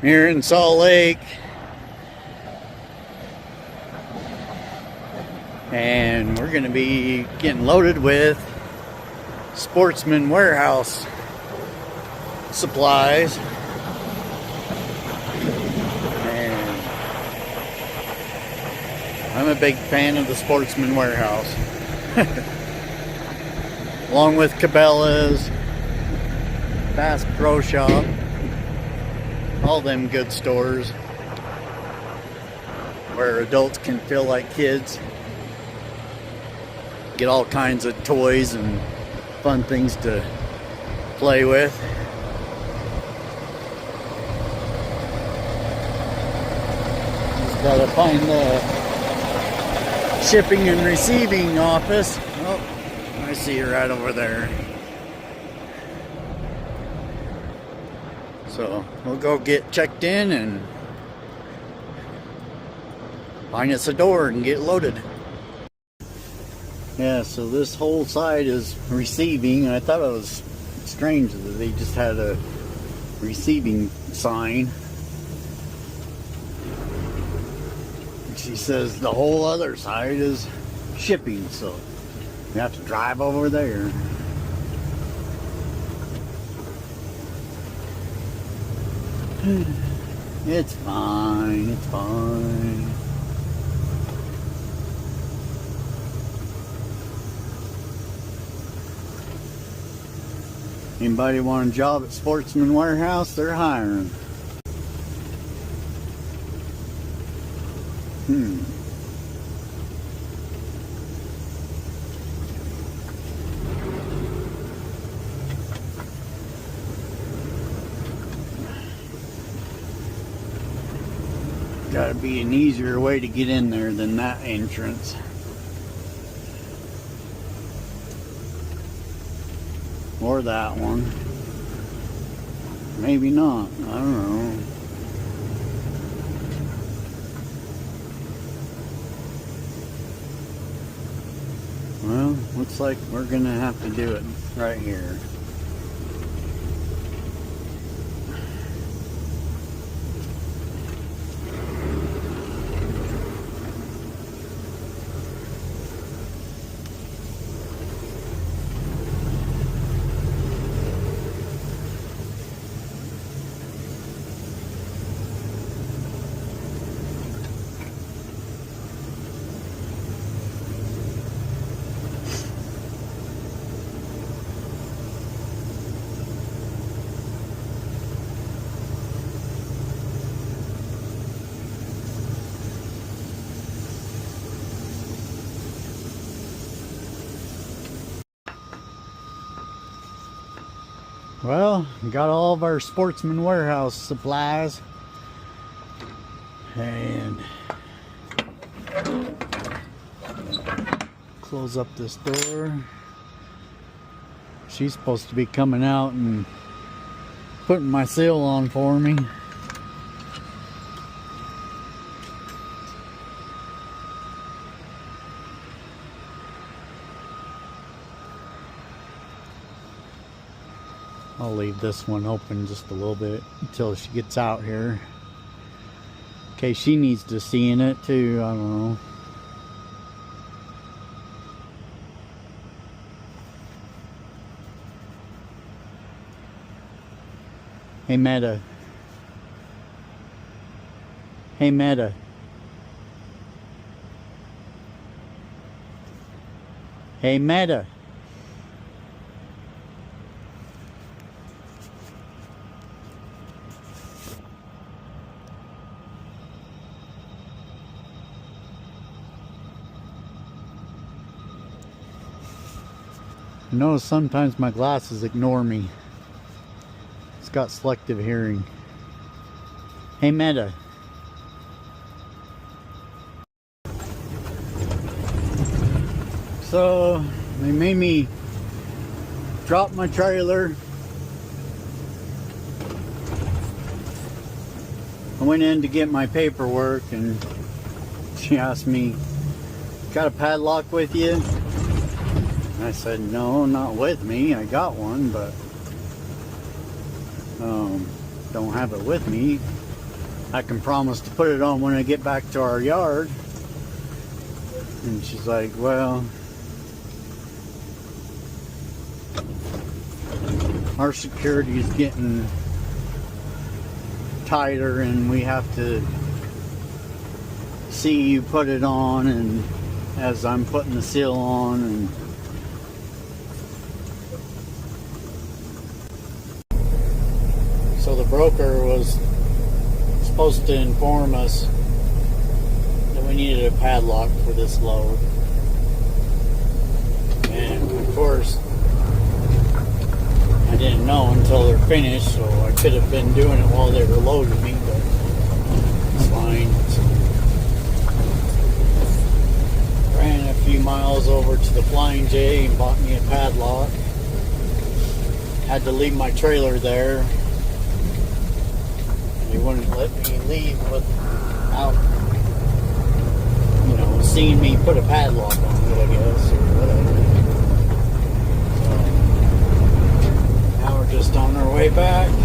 Here in Salt Lake, and we're going to be getting loaded with Sportsman Warehouse supplies. And I'm a big fan of the Sportsman Warehouse, along with Cabela's, Bass Pro Shop, all them good stores where adults can feel like kids, get all kinds of toys and fun things to play with. Just gotta find the shipping and receiving office. Oh, I see you right over there. So we'll go get checked in and find us a door and get loaded. Yeah, so this whole side is receiving. I thought it was strange that they just had a receiving sign. She says the whole other side is shipping, so you have to drive over there. It's fine, it's fine. Anybody want a job at Sportsman Warehouse? They're hiring. Gotta be an easier way to get in there than that entrance. Or that one. Maybe not. I don't know. Well, looks like we're gonna have to do it right here. Well, we got all of our Sportsman Warehouse supplies, and close up this door. She's supposed to be coming out and putting my seal on for me. I'll leave this one open just a little bit until she gets out here. In case she needs to see in it too, I don't know. Hey Meta. Hey Meta. Hey Meta. I notice sometimes my glasses ignore me. It's got selective hearing. Hey Meta. So they made me drop my trailer. I went in to get my paperwork and she asked me, got a padlock with you? And I said, no, not with me. I got one, but don't have it with me. I can promise to put it on when I get back to our yard. And she's like, well, our security is getting tighter and we have to see you put it on, and as I'm putting the seal on, and so the broker was supposed to inform us that we needed a padlock for this load, and of course I didn't know until they're finished, so I could have been doing it while they were loading me, but it's fine. So ran a few miles over to the Flying J and bought me a padlock. Had to leave my trailer there. They wouldn't let me leave without, seeing me put a padlock on it, I guess, or whatever. We're just on our way back, and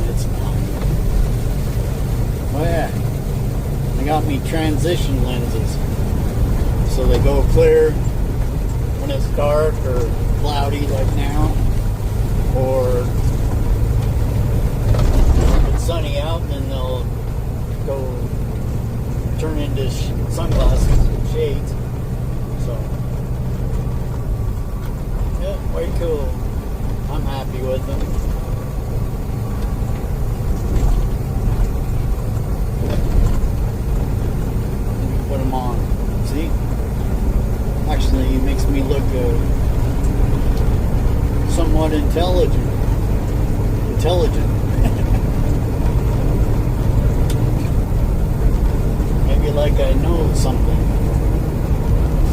it's fine. Oh yeah, they got me transition lenses, so they go clear when it's dark or cloudy like now, or sunny out, then they'll go turn into sunglasses with shades. So yeah, way cool. I'm happy with them. Let me put them on. See? Actually, it makes me look somewhat intelligent. Like I know something,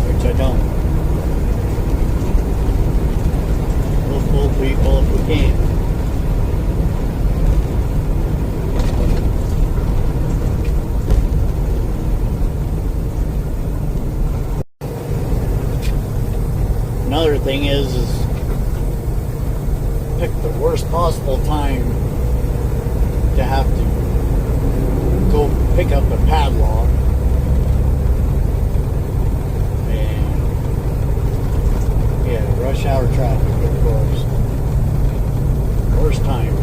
which I don't. We'll fool people if we can. Another thing is pick the worst possible time to have to go pick up a padlock. Rush hour traffic, of course. Worst time.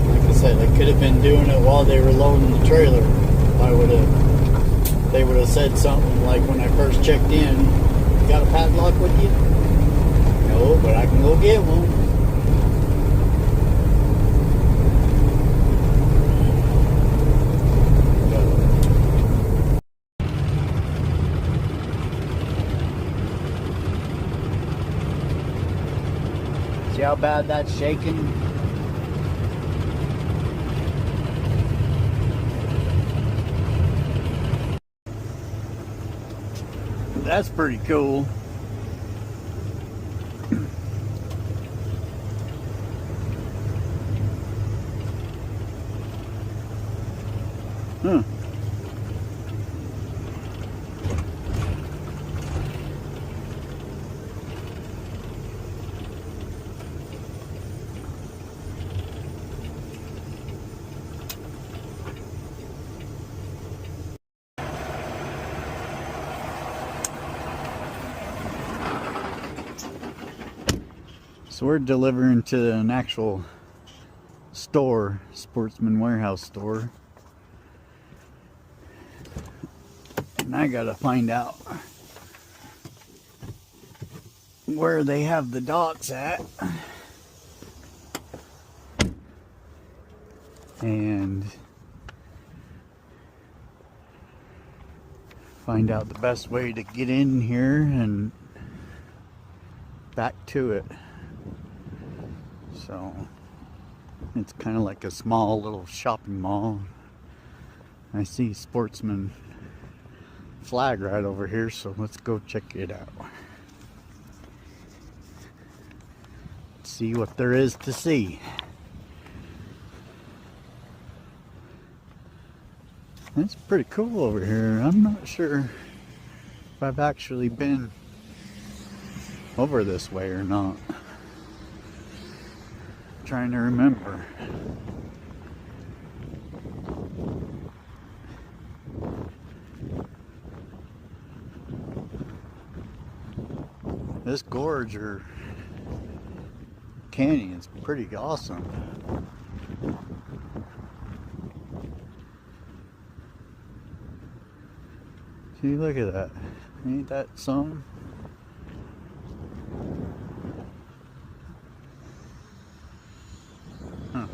Like I said, I could have been doing it while they were loading the trailer. They would have said something like when I first checked in, you got a padlock with you? No, but I can go get one. See how bad that's shaking? That's pretty cool. Huh. So we're delivering to an actual store, Sportsman Warehouse store. And I gotta find out where they have the docks at. and find out the best way to get in here and back to it. So it's kind of like a small little shopping mall. I see Sportsman flag right over here, so let's go check it out. See what there is to see. It's pretty cool over here. I'm not sure if I've actually been over this way or not. I'm trying to remember. This gorge or canyon is pretty awesome. See, look at that. Ain't that something? Huh.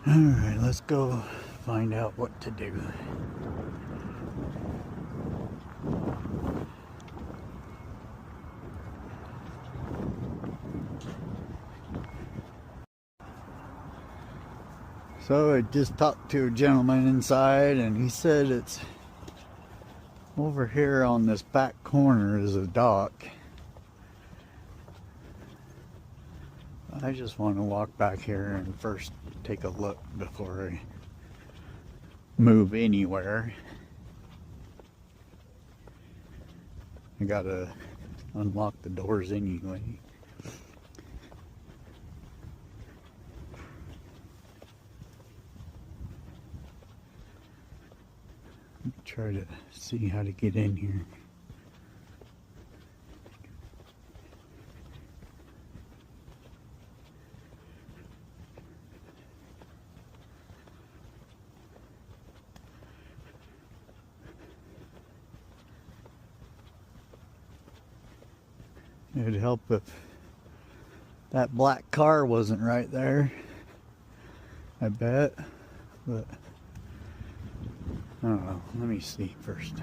Alright, let's go find out what to do. So I just talked to a gentleman inside, and he said it's over here on this back corner is a dock. I just want to walk back here and first take a look before I move anywhere. I gotta unlock the doors anyway. Try to see how to get in here. It would help if that black car wasn't right there, I bet, but I don't know. Let me see first.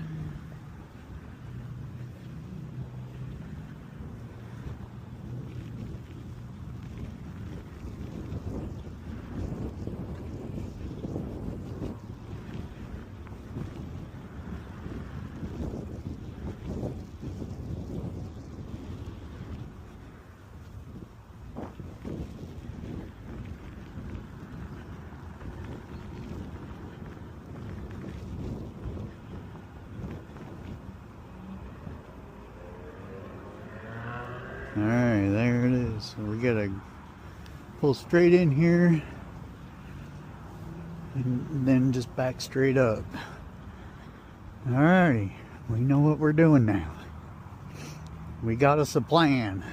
Alright, there it is. So we gotta pull straight in here and then just back straight up. Alrighty, we know what we're doing now. We got us a plan.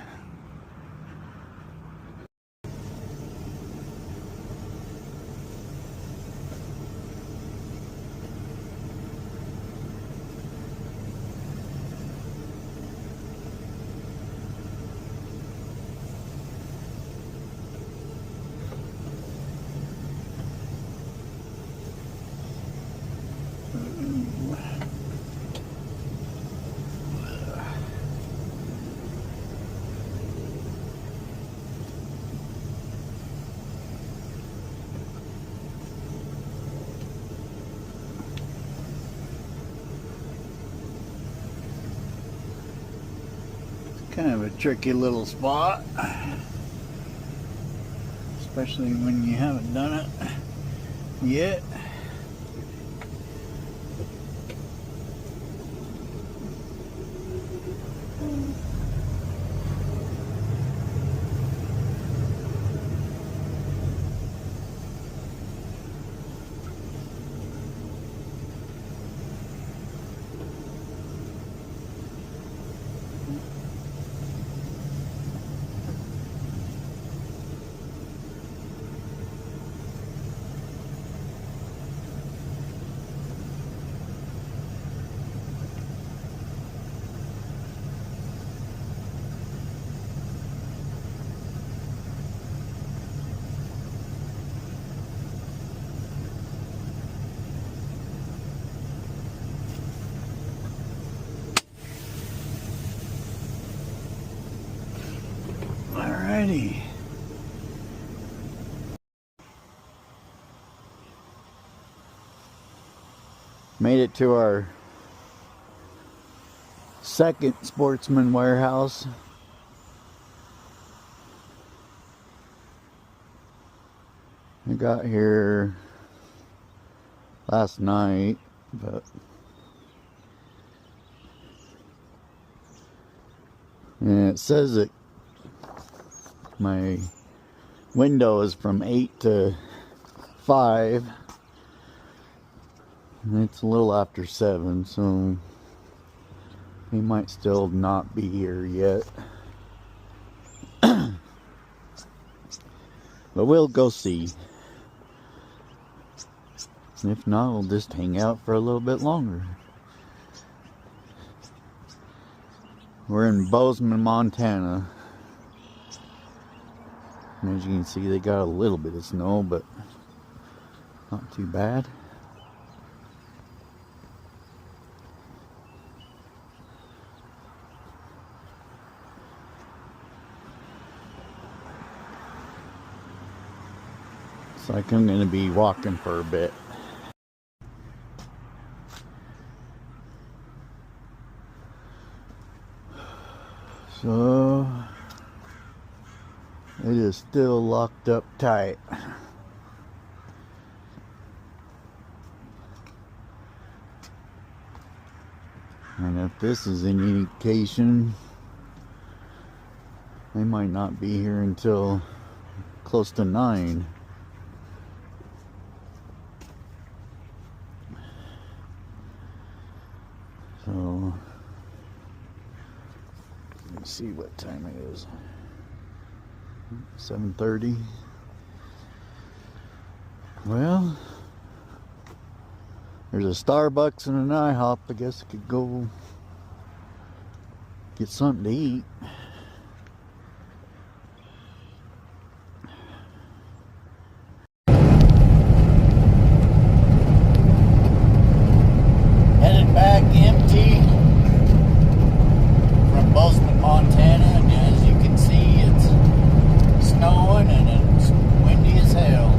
Kind of a tricky little spot, especially when you haven't done it yet. Alrighty. Made it to our second Sportsman Warehouse. I got here last night, but and it says that my window is from 8 to 5. And it's a little after 7, so he might still not be here yet. But we'll go see. If not, we'll just hang out for a little bit longer. We're in Bozeman, Montana. And as you can see, they got a little bit of snow, but not too bad. Looks like I'm going to be walking for a bit. So it is still locked up tight. And if this is any indication, they might not be here until close to 9. So let's see what time it is. 7:30. Well, there's a Starbucks and an IHOP. I guess I could go get something to eat. Headed back empty from Bozeman, Montana, and as you can see, it's snowing and it's windy as hell.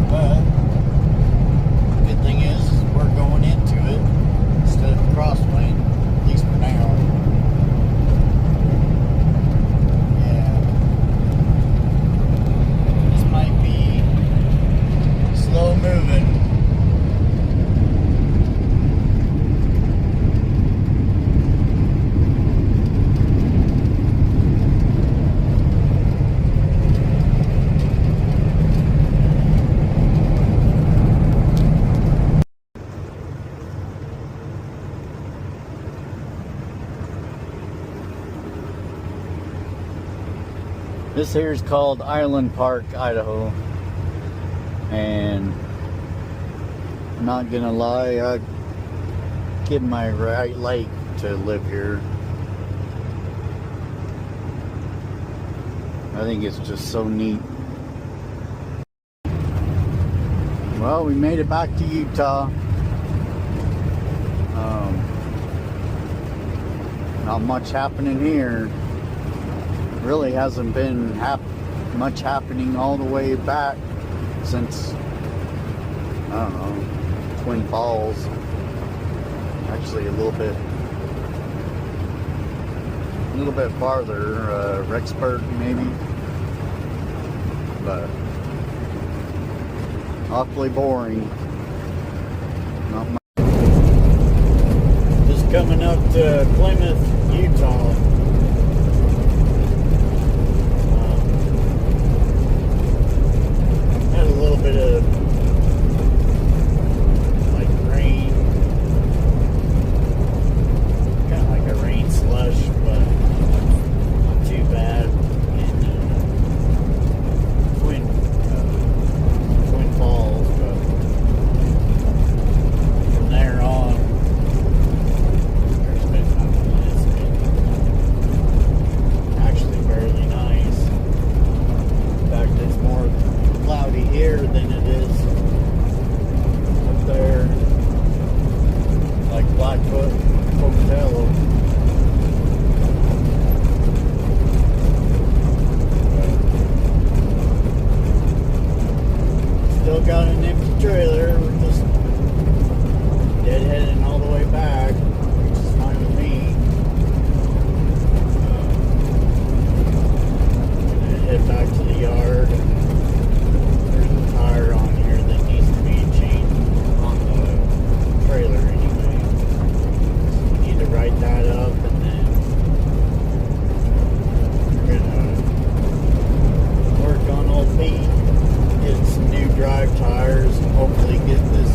But the good thing is we're going into it instead of crosswind, at least for now. Yeah. This might be slow moving. This here is called Island Park, Idaho, and I'm not gonna lie, I give my right leg to live here. I think it's just so neat. Well, we made it back to Utah. Not much happening here. Really hasn't been much happening all the way back since, I don't know, Twin Falls. Actually a little bit farther, Rexburg maybe, but awfully boring. Not much. Just coming up to Plymouth, Utah. Had a little bit of like rain, kind of like a rain slush, but not too bad. And Twin Falls, but from there on, it's been actually fairly nice. In fact, it's more cloudy here than it is up there, like Blackfoot, Pocatello. got an empty trailer. We're just deadheading all the way back, which is fine with me. Gonna head back to the yard. There's a tire on here that needs to be changed on the trailer anyway. So we need to write that up, and then we're gonna work on old Pete, get some new drive tires, and hopefully get this